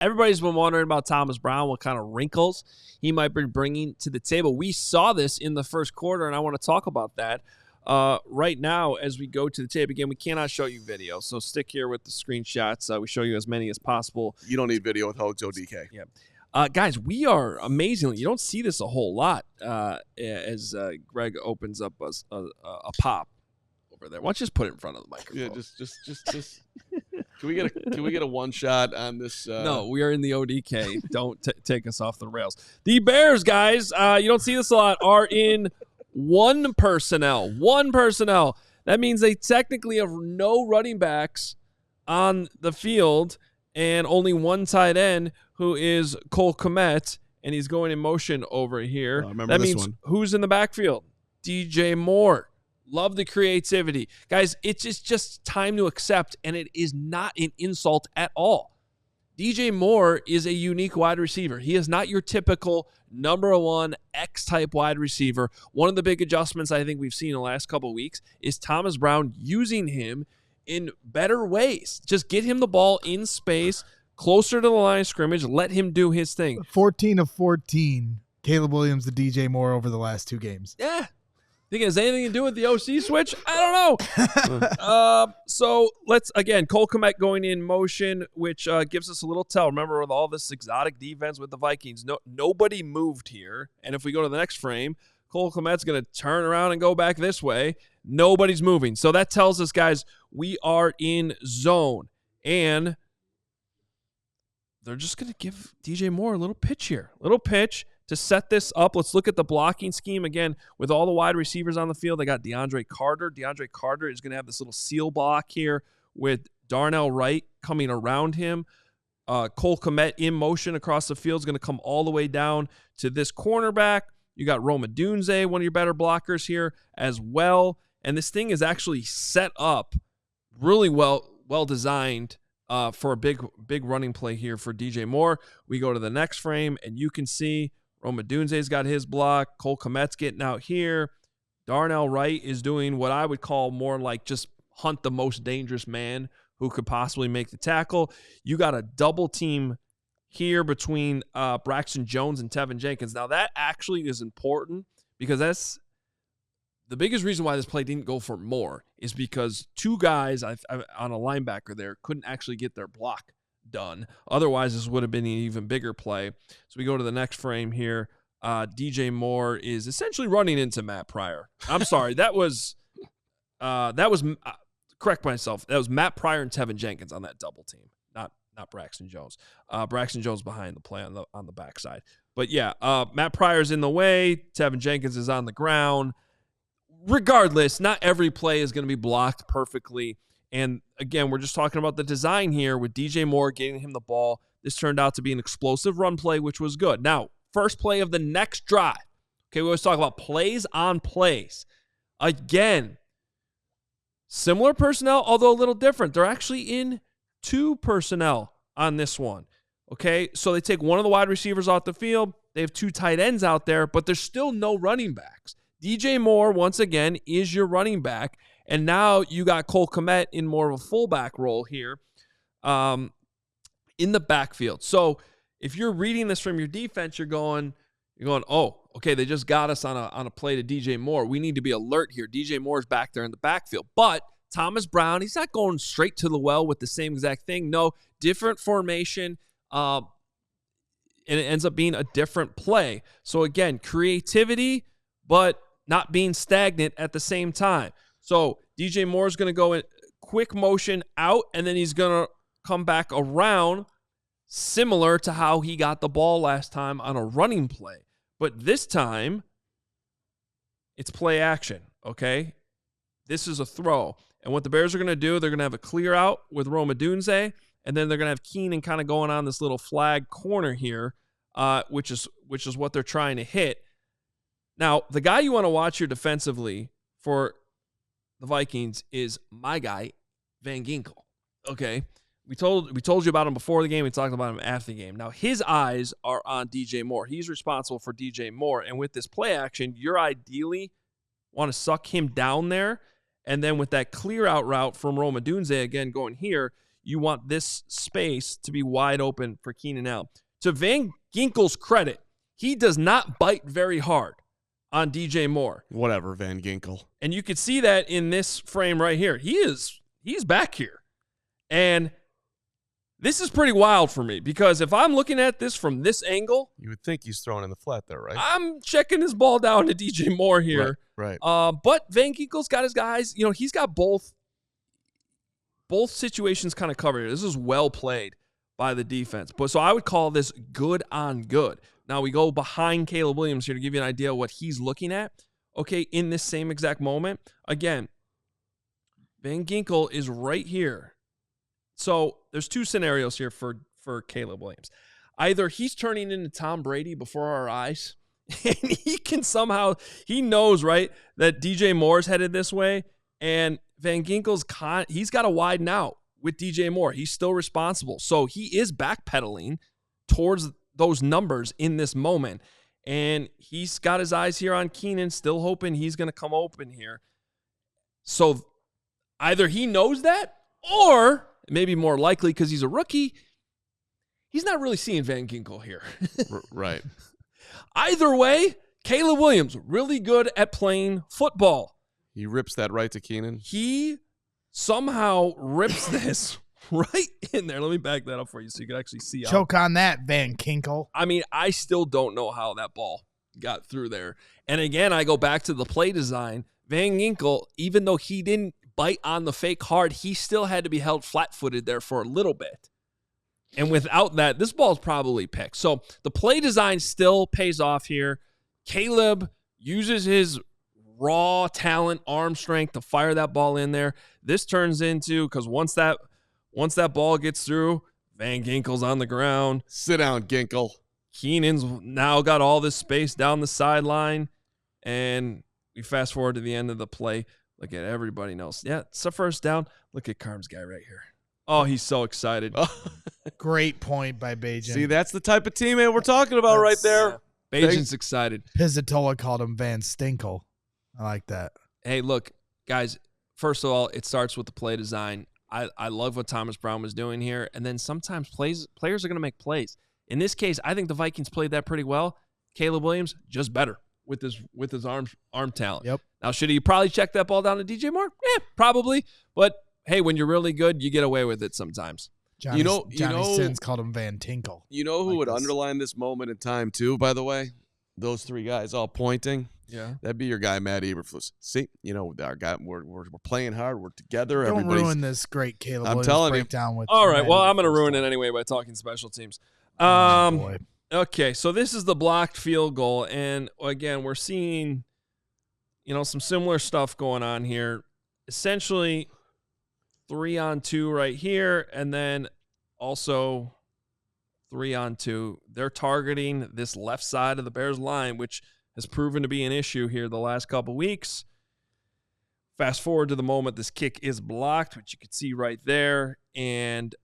everybody's been wondering about Thomas Brown, what kind of wrinkles he might be bringing to the table. We saw this in the first quarter, and I want to talk about that right now as we go to the tape. Again, we cannot show you video, so stick here with the screenshots. We show you as many as possible. You don't need video with HOGE'S ODK. Yeah. Guys, we are amazingly, you don't see this a whole lot as Greg opens up a pop over there. Why don't you just put it in front of the microphone? Yeah, just. Can we get a one shot on this? No, we are in the ODK. Don't take us off the rails. The Bears, guys, you don't see this a lot, are in one personnel. That means they technically have no running backs on the field and only one tight end, who is Cole Kmet, and he's going in motion over here. That means who's in the backfield? DJ Moore. Love the creativity. Guys, it's just time to accept, and it is not an insult at all. DJ Moore is a unique wide receiver. He is not your typical number one X-type wide receiver. One of the big adjustments I think we've seen in the last couple of weeks is Thomas Brown using him in better ways. Just get him the ball in space, closer to the line of scrimmage, let him do his thing. 14 of 14, Caleb Williams to DJ Moore over the last 2 games. Yeah. Think it has anything to do with the OC switch? I don't know. So let's, again, Cole Kmet going in motion, which gives us a little tell. Remember, with all this exotic defense with the Vikings, nobody moved here. And if we go to the next frame, Cole Kmet's going to turn around and go back this way. Nobody's moving. So that tells us, guys, we are in zone. And they're just going to give DJ Moore a little pitch here. Little pitch to set this up. Let's look at the blocking scheme again with all the wide receivers on the field. They got DeAndre Carter. DeAndre Carter is going to have this little seal block here with Darnell Wright coming around him. Cole Kmet in motion across the field is going to come all the way down to this cornerback. You got Rome Odunze, one of your better blockers here as well. And this thing is actually set up really well designed for a big running play here for DJ Moore. We go to the next frame, and you can see Rome Odunze's got his block. Cole Kmet's getting out here. Darnell Wright is doing what I would call more like just hunt the most dangerous man who could possibly make the tackle. You got a double team here between Braxton Jones and Tevin Jenkins. Now, that actually is important because that's the biggest reason why this play didn't go for more is because 2 guys on a linebacker there couldn't actually get their block done. Otherwise, this would have been an even bigger play. So we go to the next frame here. DJ Moore is essentially running into Matt Pryor. I'm sorry. That was correct myself. That was Matt Pryor and Tevin Jenkins on that double team, not Braxton Jones. Braxton Jones behind the play on the backside. But yeah, Matt Pryor's in the way. Tevin Jenkins is on the ground. Regardless, not every play is going to be blocked perfectly. And again, we're just talking about the design here with DJ Moore getting him the ball. This turned out to be an explosive run play, which was good. Now, first play of the next drive. Okay, we always talk about plays on plays. Again, similar personnel, although a little different. They're actually in 2 personnel on this one. Okay, so they take one of the wide receivers off the field. They have 2 tight ends out there, but there's still no running backs. DJ Moore, once again, is your running back. And now you got Cole Kmet in more of a fullback role here in the backfield. So if you're reading this from your defense, you're going, oh, okay, they just got us on a play to DJ Moore. We need to be alert here. DJ Moore's back there in the backfield. But Thomas Brown, he's not going straight to the well with the same exact thing. No, different formation, and it ends up being a different play. So again, creativity, but not being stagnant at the same time. So DJ Moore is going to go in quick motion out, and then he's going to come back around, similar to how he got the ball last time on a running play. But this time, it's play action, okay? This is a throw. And what the Bears are going to do, they're going to have a clear out with Rome Odunze, and then they're going to have Keenan kind of going on this little flag corner here, which is what they're trying to hit. Now, the guy you want to watch here defensively for the Vikings is my guy, Van Ginkel. Okay? We told you about him before the game. We talked about him after the game. Now, his eyes are on DJ Moore. He's responsible for DJ Moore. And with this play action, you're ideally want to suck him down there. And then with that clear out route from Rome Odunze, again, going here, you want this space to be wide open for Keenan Allen. To Van Ginkel's credit, he does not bite very hard on DJ Moore. Whatever, Van Ginkel. And you could see that in this frame right here. He's back here. And this is pretty wild for me because if I'm looking at this from this angle, you would think he's throwing in the flat there, right? I'm checking his ball down to DJ Moore here. Right. But Van Ginkel's got his guys. You know, he's got both situations kind of covered. This is well played by the defense. But so I would call this good on good. Now we go behind Caleb Williams here to give you an idea of what he's looking at. Okay, in this same exact moment, again, Van Ginkel is right here. So there's two scenarios here for Caleb Williams. Either he's turning into Tom Brady before our eyes, and he knows, right, that DJ Moore's headed this way, and Van Ginkel's he's got to widen out with DJ Moore. He's still responsible. So he is backpedaling towards those numbers in this moment. And he's got his eyes here on Keenan, still hoping he's going to come open here. So either he knows that, or maybe more likely because he's a rookie, he's not really seeing Van Ginkel here. Right. Either way, Caleb Williams, really good at playing football. He rips that right to Keenan. He somehow rips this right in there. Let me back that up for you so you can actually see. Choke on that, Van Ginkel. I mean, I still don't know how that ball got through there. And again, I go back to the play design. Van Ginkel, even though he didn't bite on the fake hard, he still had to be held flat-footed there for a little bit. And without that, this ball is probably picked. So the play design still pays off here. Caleb uses his raw talent, arm strength to fire that ball in there. This turns into, because once that ball gets through, Van Ginkel's on the ground. Sit down, Ginkel. Keenan's now got all this space down the sideline, and we fast forward to the end of the play. Look at everybody knows. Yeah, it's a first down. Look at Carm's guy right here. Oh, he's so excited. Great point by Bajan. See, that's the type of teammate we're talking about right there. Yeah. Bajan's excited. Pizzatola called him Van Stinkel. I like that. Hey, look, guys, first of all, it starts with the play design. I love what Thomas Brown was doing here. And then sometimes players are going to make plays. In this case, I think the Vikings played that pretty well. Caleb Williams, just better with his arm talent. Yep. Now, should he probably check that ball down to DJ Moore? Yeah, probably. But, hey, when you're really good, you get away with it sometimes. Johnny Sins called him Van Tinkle. You know who would underline this moment in time, too, by the way? Those three guys all pointing. Yeah. That'd be your guy, Matt Eberflus. See, our guy, we're playing hard. We're together. Don't ruin this great Caleb Williams telling you. breakdown with. All right. Well, I'm going to ruin it anyway by talking special teams. Boy. Okay, so this is the blocked field goal, and again, we're seeing, some similar stuff going on here. Essentially, 3-on-2 right here, and then also 3-on-2. They're targeting this left side of the Bears line, which has proven to be an issue here the last couple weeks. Fast forward to the moment this kick is blocked, which you can see right there, and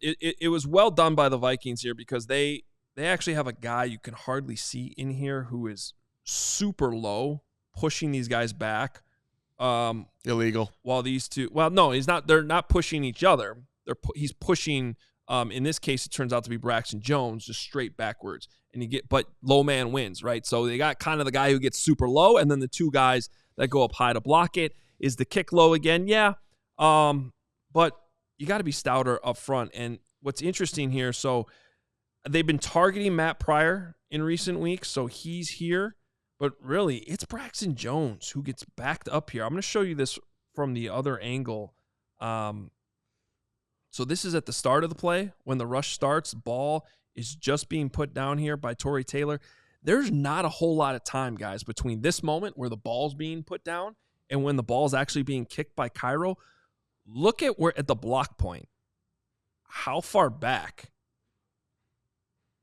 it was well done by the Vikings here because they actually have a guy you can hardly see in here who is super low, pushing these guys back. Illegal. While these two, well, no, he's not. They're not pushing each other. He's pushing. In this case, it turns out to be Braxton Jones, just straight backwards, but low man wins, right? So they got kind of the guy who gets super low, and then the two guys that go up high to block it. Is the kick low again? Yeah, but you got to be stouter up front. And what's interesting here, so they've been targeting Matt Pryor in recent weeks, so he's here. But really, it's Braxton Jones who gets backed up here. I'm going to show you this from the other angle. So this is at the start of the play. When the rush starts, ball is just being put down here by Torrey Taylor. There's not a whole lot of time, guys, between this moment where the ball's being put down and when the ball's actually being kicked by Cairo. Look at the block point. How far back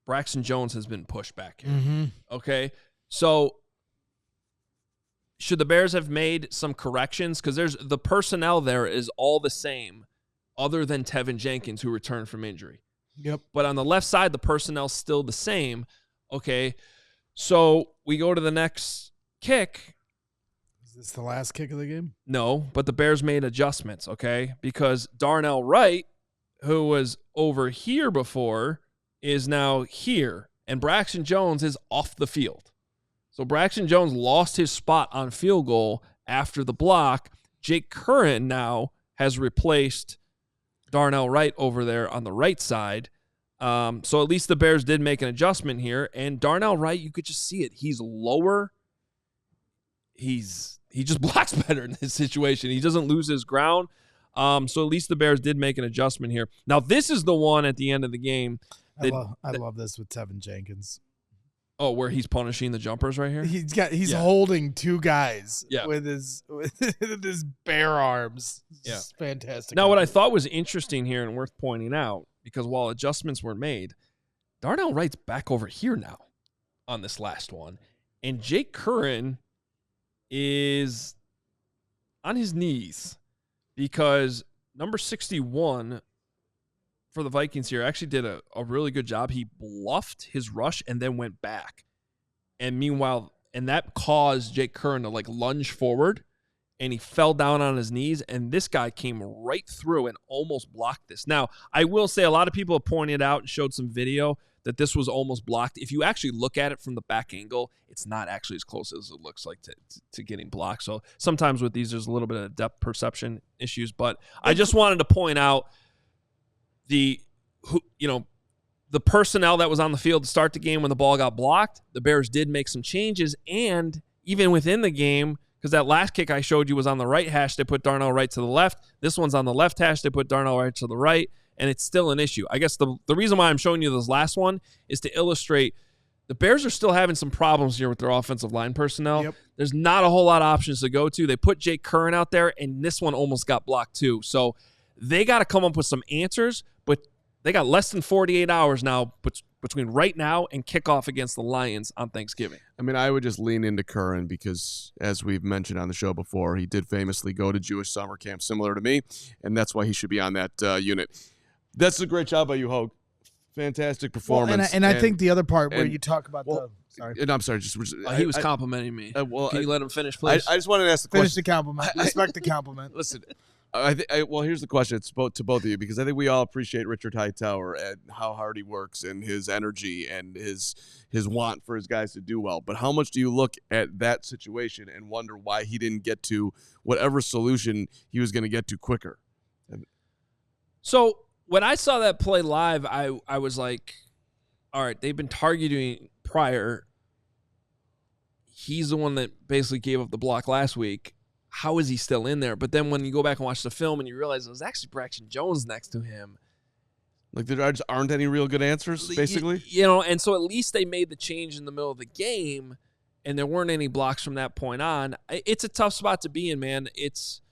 Braxton Jones has been pushed back here. Mm-hmm. Okay, so should the Bears have made some corrections? Because the personnel there is all the same other than Tevin Jenkins, who returned from injury. Yep. But on the left side, the personnel's still the same. Okay, so we go to the next kick. Is this the last kick of the game? No, but the Bears made adjustments, okay? Because Darnell Wright who was over here before, is now here. And Braxton Jones is off the field. So Braxton Jones lost his spot on field goal after the block. Jake Curran now has replaced Darnell Wright over there on the right side. So at least the Bears did make an adjustment here. And Darnell Wright, you could just see it. He's lower. He just blocks better in this situation. He doesn't lose his ground. So at least the Bears did make an adjustment here. Now, this is the one at the end of the game. I love this with Tevin Jenkins. Oh, where he's punishing the jumpers right here? He's holding two guys Yeah. with his bare arms. Yeah. It's fantastic. Now, what I thought was interesting here and worth pointing out, because while adjustments were made, Darnell Wright's back over here now on this last one. And Jake Curran is on his knees because number 61 for the Vikings here actually did a really good job. He bluffed his rush and then went back. And meanwhile, and that caused Jake Curran to like lunge forward, and he fell down on his knees, and this guy came right through and almost blocked this. Now, I will say a lot of people have pointed out and showed some video that this was almost blocked. If you actually look at it from the back angle, it's not actually as close as it looks like to getting blocked. So sometimes with these, there's a little bit of depth perception issues. But I just wanted to point out the personnel that was on the field to start the game when the ball got blocked. The Bears did make some changes, and even within the game, because that last kick I showed you was on the right hash, they put Darnell Wright to the left. This one's on the left hash, they put Darnell Wright to the right, and it's still an issue. I guess the reason why I'm showing you this last one is to illustrate the Bears are still having some problems here with their offensive line personnel. Yep. There's not a whole lot of options to go to. They put Jake Curran out there, and this one almost got blocked too. So they got to come up with some answers, but they got less than 48 hours now between right now and kickoff against the Lions on Thanksgiving. I mean, I would just lean into Curran because, as we've mentioned on the show before, he did famously go to Jewish summer camp similar to me, and that's why he should be on that unit. That's a great job by you, Hogue. Fantastic performance. Well, and I think the other part where you talk about sorry. And I'm sorry. He was complimenting me. Can you let him finish, please? I just wanted to ask the question. Finish the compliment. Respect the compliment. Listen, well, here's the question. It's to both of you, because I think we all appreciate Richard Hightower and how hard he works and his energy and his want for his guys to do well. But how much do you look at that situation and wonder why he didn't get to whatever solution he was going to get to quicker? So when I saw that play live, I was like, all right, they've been targeting Pryor. He's the one that basically gave up the block last week. How is he still in there? But then when you go back and watch the film and you realize it was actually Braxton Jones next to him. Like there just aren't any real good answers, basically? And so at least they made the change in the middle of the game, and there weren't any blocks from that point on. It's a tough spot to be in, man. It's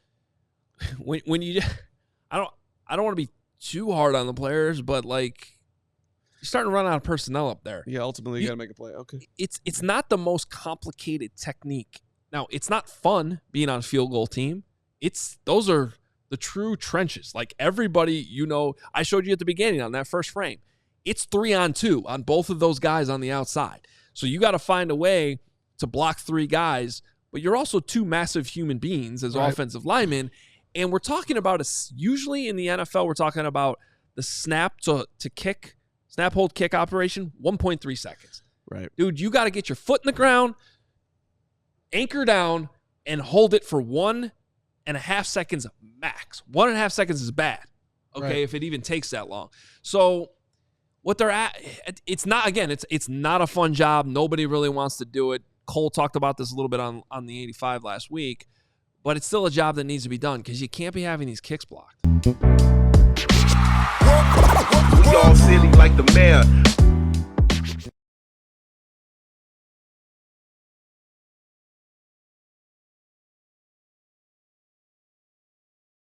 when you – I don't want to be too hard on the players, but like you're starting to run out of personnel up there. Yeah, ultimately you got to make a play. Okay. It's not the most complicated technique. Now, it's not fun being on a field goal team. Those are the true trenches. Like everybody, I showed you at the beginning on that first frame. It's 3-on-2 on both of those guys on the outside. So you got to find a way to block three guys, but you're also two massive human beings as offensive linemen. And we're talking about usually in the NFL, we're talking about the snap hold kick operation, 1.3 seconds. Right. Dude, you got to get your foot in the ground, anchor down, and hold it for 1.5 seconds max. 1.5 seconds is bad, okay, if it even takes that long. So what they're at, it's not a fun job. Nobody really wants to do it. Cole talked about this a little bit on the 85 last week, but it's still a job that needs to be done because you can't be having these kicks blocked. We all silly like the mayor.